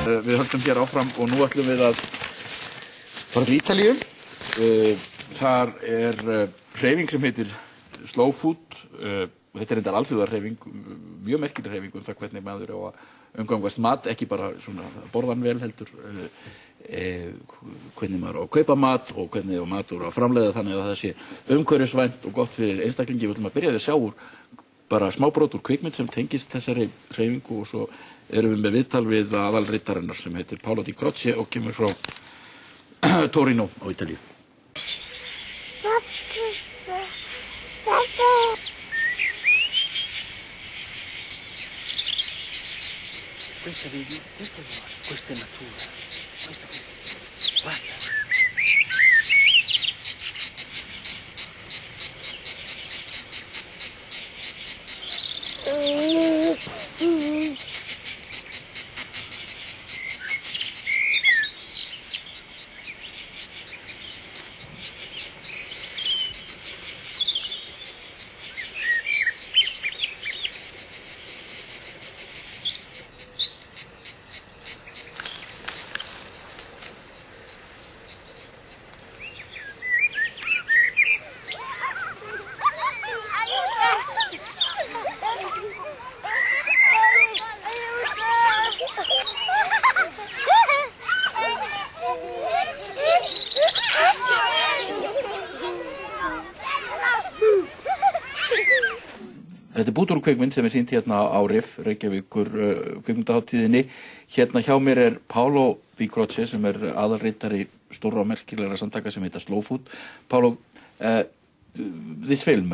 Við höldum hér áfram og nú ætlum við að fara til Ítalíu. Þar hreyfing sem heitir Slow Food. Þetta reyndar alþjóðar hreyfing, mjög merkileg hreyfing það hvernig maður á að umgangast mat, ekki bara svona borðan vel heldur, hvernig maður á að kaupa mat og hvernig matur á að framleiða þannig að það sé umhverfisvænt og gott fyrir einstaklingi. Við ætlum að byrja að sjá bara smábrot úr kvikmynd sem tengist þessari hreyfingu og svo erum við með viðtal við aðalritarinnar sem heitir Paolo Di Croce og kemur frá Torino á Ítalíu. Questa vedi? Questa è natura. Guarda. Þetta bútur úr kvikmynd sem sýnd hérna á RIF, Reykjavíkur kvikmyndahátíðinni. Hérna hjá mér Paolo Di Croce sem aðalritari stórra og merkilegra samtaka sem heita Slow Food. Paolo, this film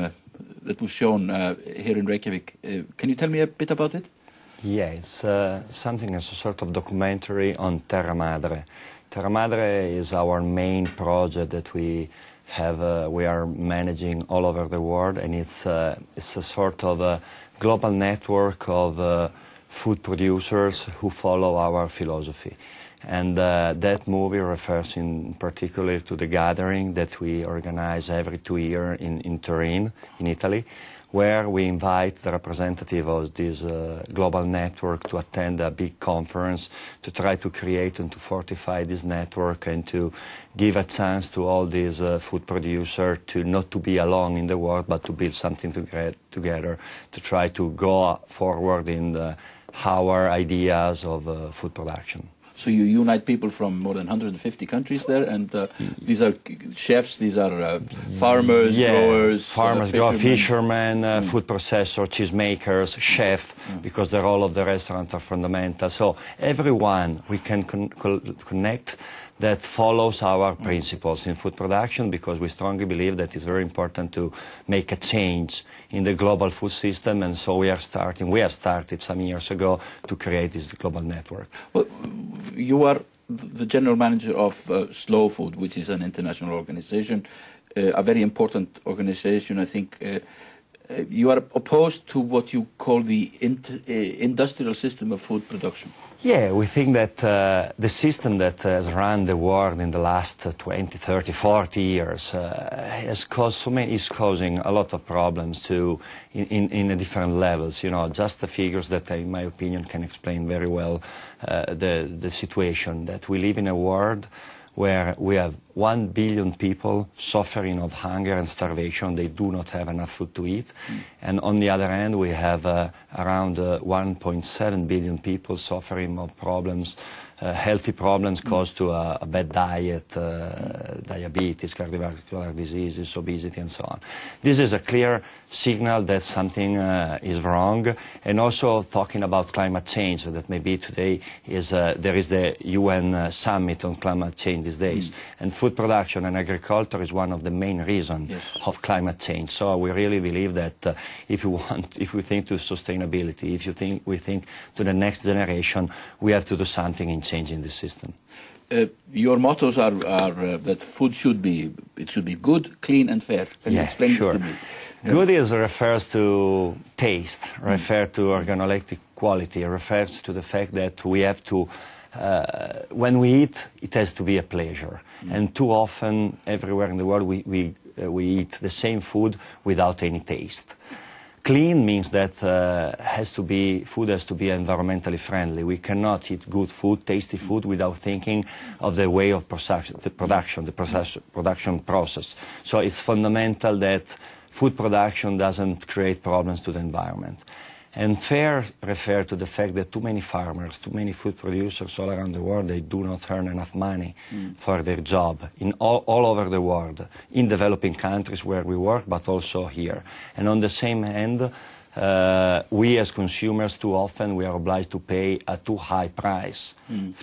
that was shown here in Reykjavik, can you tell me a bit about it? Yeah, it's something as a sort of documentary on Terra Madre. Terra Madre is our main project that we are managing all over the world, and it's a sort of a global network of food producers who follow our philosophy. And that movie refers in particular to the gathering that we organize every 2 years in Turin, in Italy, where we invite the representative of this global network to attend a big conference to try to create and to fortify this network and to give a chance to all these food producers to not to be alone in the world, but to build something together, to try to go forward in our ideas of food production. So you unite people from more than 150 countries there, and these are chefs, these are farmers, growers, fishermen, food processors, cheesemakers, chefs, because the role of the restaurant are fundamental. So everyone we can connect that follows our principles in food production, because we strongly believe that it's very important to make a change in the global food system, and so we have started some years ago to create this global network. Well, you are the general manager of Slow Food, which is an international organization, a very important organization. I think you are opposed to what you call the industrial system of food production. Yeah, we think that the system that has run the world in the last 20, 30, 40 years is causing a lot of problems in different levels. You know, just the figures that, in my opinion, can explain very well the situation, that we live in a world where we have 1 billion people suffering of hunger and starvation. They do not have enough food to eat. And on the other hand, we have around 1.7 billion people suffering of problems, healthy problems caused to a bad diet, diabetes, cardiovascular diseases, obesity, and so on. This is a clear signal that something is wrong. And also talking about climate change, so that maybe today there is the UN summit on climate change these days. And food production and agriculture is one of the main reasons of climate change. So we really believe that if we think to sustainability, we think to the next generation, we have to do something in changing the system. Your mottos are that food should be good, clean, and fair. Can you explain this to me? Good refers to taste, refers to organoleptic quality, refers to the fact that we have to, when we eat, it has to be a pleasure. And too often, everywhere in the world, we eat the same food without any taste. Clean means that food has to be environmentally friendly. We cannot eat good food, tasty food, without thinking of the way of production process. So it's fundamental that food production doesn't create problems to the environment. And fair refer to the fact that too many farmers, too many food producers all around the world, they do not earn enough money for their job in all over the world, in developing countries where we work, but also here. And on the same hand, we as consumers, too often, we are obliged to pay a too high price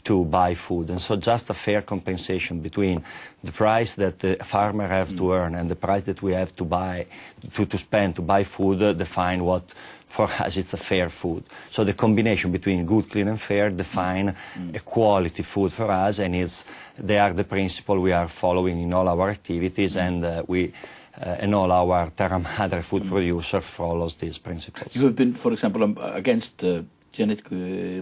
to buy food. And so just a fair compensation between the price that the farmer have to earn and the price that we have to buy, to spend to buy food, define what for us it's a fair food. So the combination between good, clean and fair define a quality food for us, and they are the principle we are following in all our activities, and and all our Terra Madre food producer follows these principles. You have been, for example, against genetic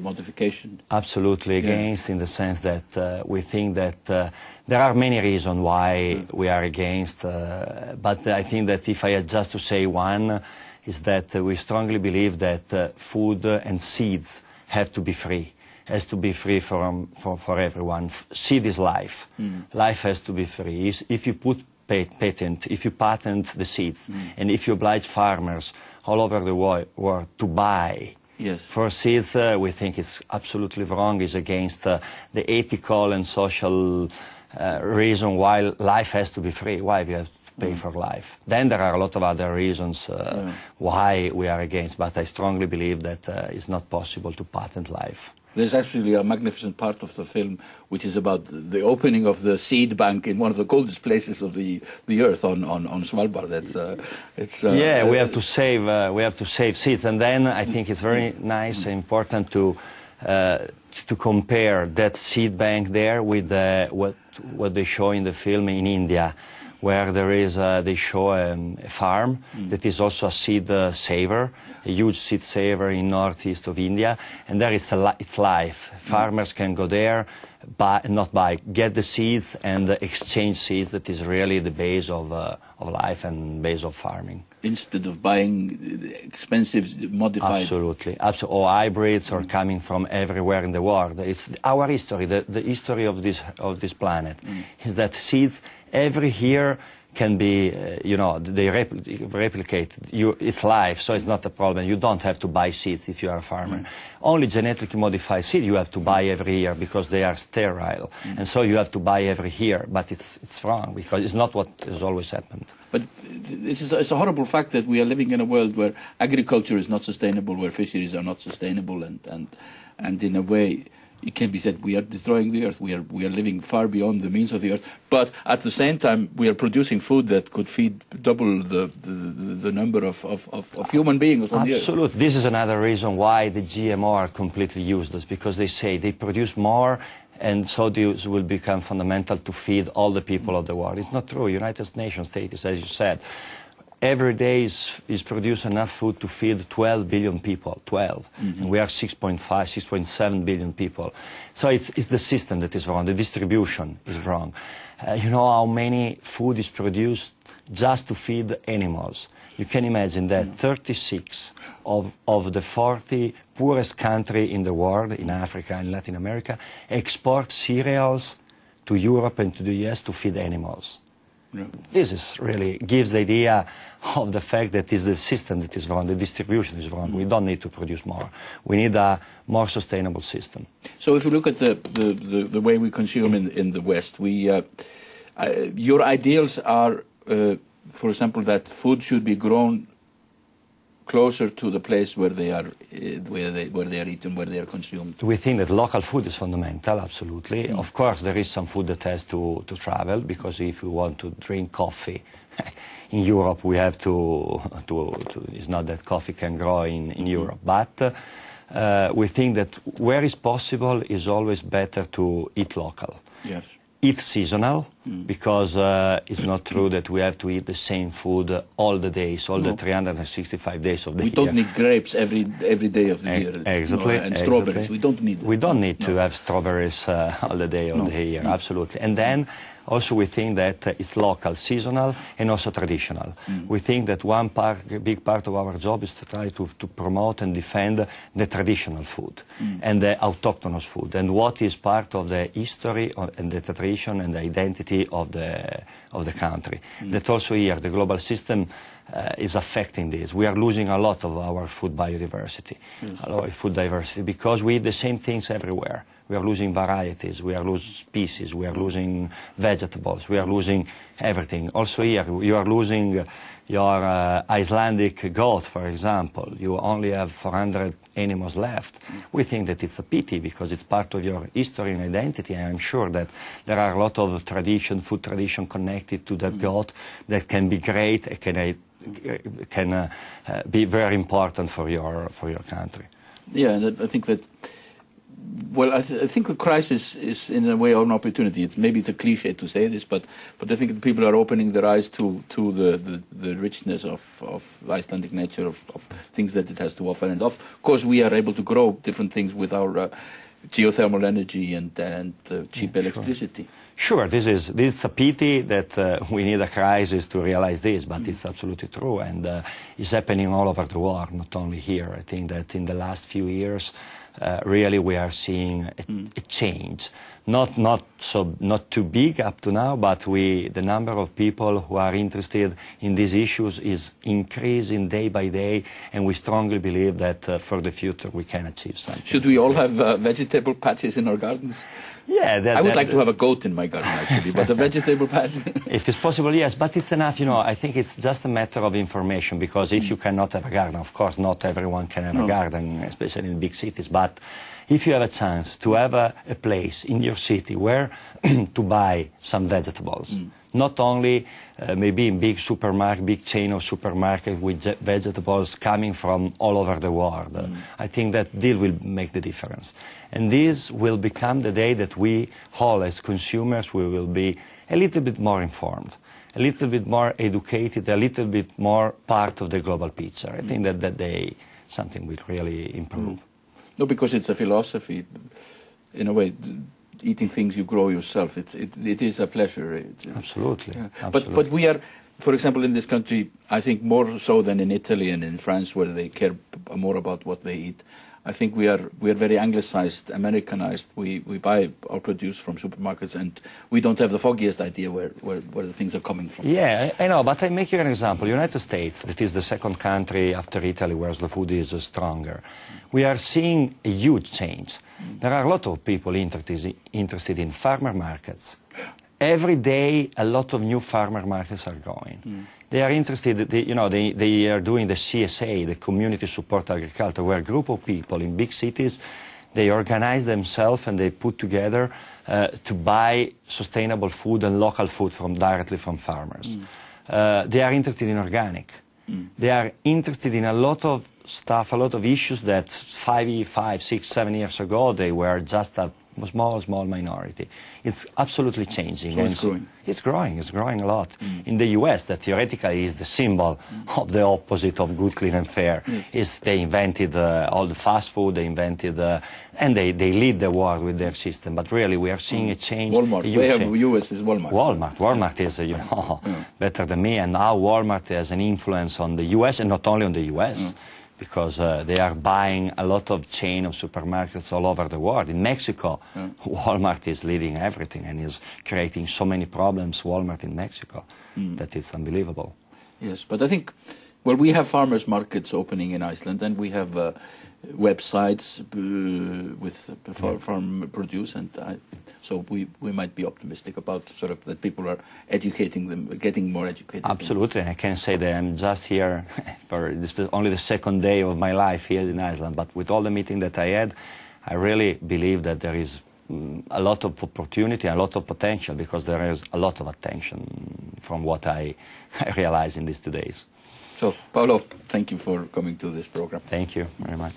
modification? Absolutely against, in the sense that we think that there are many reasons why we are against, but I think that if I had just to say one, is that we strongly believe that food and seeds have to be free. Has to be free for everyone. Seed is life. Life has to be free. If you put if you patent the seeds, and if you oblige farmers all over the world to buy for seeds, we think it's absolutely wrong. It's against the ethical and social reason why life has to be free, why we have to pay for life. Then there are a lot of other reasons why we are against, but I strongly believe that it's not possible to patent life. There's actually a magnificent part of the film which is about the opening of the seed bank in one of the coldest places of the earth on Svalbard. We have to save seeds, and then I think it's very nice and important to compare that seed bank there with what they show in the film in India, where they show a farm that is also a seed saver, a huge seed saver in northeast of India, and there it's life. Farmers can go there, get the seeds and exchange seeds. That is really the base of life and base of farming. Instead of buying expensive modified... Absolutely. Or hybrids or coming from everywhere in the world. It's our history, the history of this planet, is that seeds every year can be, they replicate. It's life, so it's not a problem. You don't have to buy seeds if you are a farmer. Only genetically modified seed you have to buy every year because they are sterile. And so you have to buy every year, but it's wrong because it's not what has always happened. But it's a horrible fact that we are living in a world where agriculture is not sustainable, where fisheries are not sustainable, and in a way it can be said we are destroying the earth. We are living far beyond the means of the earth. But at the same time, we are producing food that could feed double the number of human beings on the earth. Absolutely. This is another reason why the GMO are completely useless, because they say they produce more, and so these will become fundamental to feed all the people of the world. It's not true. United Nations status, as you said, every day is produced enough food to feed 12 billion people, 12. And we are 6.5, 6.7 billion people. So it's the system that is wrong, the distribution is wrong. You know how many food is produced just to feed animals? You can imagine that 36 of the 40 poorest countries in the world, in Africa and Latin America, export cereals to Europe and to the US to feed animals. This is really gives the idea of the fact that it's the system that is wrong, the distribution is wrong. We don't need to produce more. We need a more sustainable system. So if you look at the way we consume in the West, your ideals are, for example, that food should be grown closer to the place where they are eaten, where they are consumed. We think that local food is fundamental, absolutely. Of course, there is some food that has to travel, because if we want to drink coffee in Europe, we have to it's not that coffee can grow in Europe. But we think that where is possible is always better to eat local. Yes. Eat seasonal, because it's not true that we have to eat the same food all the days, all the 365 days of the year. We don't need grapes every day of the year. Exactly. And strawberries, we don't need them. We don't need to have strawberries all the day of the year, absolutely. And then Also, we think that it's local, seasonal, and also traditional. We think that one big part of our job is to try to promote and defend the traditional food and the autochthonous food, and what is part of the history and the tradition and the identity of the country. That also here, the global system is affecting this. We are losing a lot of our food biodiversity, our food diversity, because we eat the same things everywhere. We are losing varieties, we are losing species, we are losing vegetables, we are losing everything. Also here, you are losing your Icelandic goat, for example. You only have 400 animals left. We think that it's a pity because it's part of your history and identity, and I'm sure that there are a lot of tradition, food tradition connected to that goat that can be great, can be very important for your country. Yeah, and I think that, well, I think the crisis is in a way an opportunity. Maybe it's a cliche to say this, but I think that people are opening their eyes to the richness of Icelandic nature, of things that it has to offer. And of course, we are able to grow different things with our geothermal energy and cheap electricity. Sure, this is a pity that we need a crisis to realize this, but it's absolutely true, and it's happening all over the world, not only here. I think that in the last few years, really we are seeing a change. Not too big up to now, but the number of people who are interested in these issues is increasing day by day, and we strongly believe that for the future we can achieve something. Should we all have vegetable patches in our gardens? Yeah, I would like to have a goat in my garden, actually, but a vegetable patch. If it's possible, yes, but it's enough, I think it's just a matter of information, because if you cannot have a garden, of course, not everyone can have a garden, especially in big cities, but if you have a chance to have a place in your city where to buy some vegetables, not only maybe in big supermarket, big chain of supermarket with vegetables coming from all over the world. I think that this will make the difference. And this will become the day that we all as consumers, we will be a little bit more informed, a little bit more educated, a little bit more part of the global picture. I think that day something will really improve. No, because it's a philosophy, in a way. Eating things you grow yourself, it is a pleasure. Absolutely. Yeah. Absolutely. But we are, for example, in this country, I think more so than in Italy and in France, where they care more about what they eat. I think we are very anglicized, Americanized. We buy our produce from supermarkets, and we don't have the foggiest idea where the things are coming from. Yeah, I know, but I make you an example. United States, that is the second country after Italy where the food is stronger. We are seeing a huge change. There are a lot of people interested in farmer markets. Every day, a lot of new farmer markets are going. They are interested, they are doing the CSA, the Community Support Agriculture, where a group of people in big cities, they organize themselves and they put together to buy sustainable food and local food directly from farmers. They are interested in organic. They are interested in a lot of stuff, a lot of issues that 5, 6, 7 years ago, they were just a small minority. It's absolutely changing. So it's growing. It's growing a lot. In the US, that theoretically is the symbol of the opposite of good, clean and fair. Is they invented all the fast food, they invented, and they lead the world with their system. But really, we are seeing a change. Walmart, US is Walmart. Walmart is, better than me, and now Walmart has an influence on the US, and not only on the US. Because they are buying a lot of chain of supermarkets all over the world. In Mexico, Walmart is leading everything and is creating so many problems, Walmart in Mexico, that it's unbelievable. Yes, but I think, well, we have farmers markets opening in Iceland, and we have websites with farm produce, and so we might be optimistic about sort of that people are educating them, getting more educated. Absolutely, I can say that I'm just here for this is only the second day of my life here in Iceland, but with all the meetings that I had, I really believe that there is a lot of opportunity, a lot of potential, because there is a lot of attention from what I realize in these 2 days. So, Paolo, thank you for coming to this program. Thank you very much.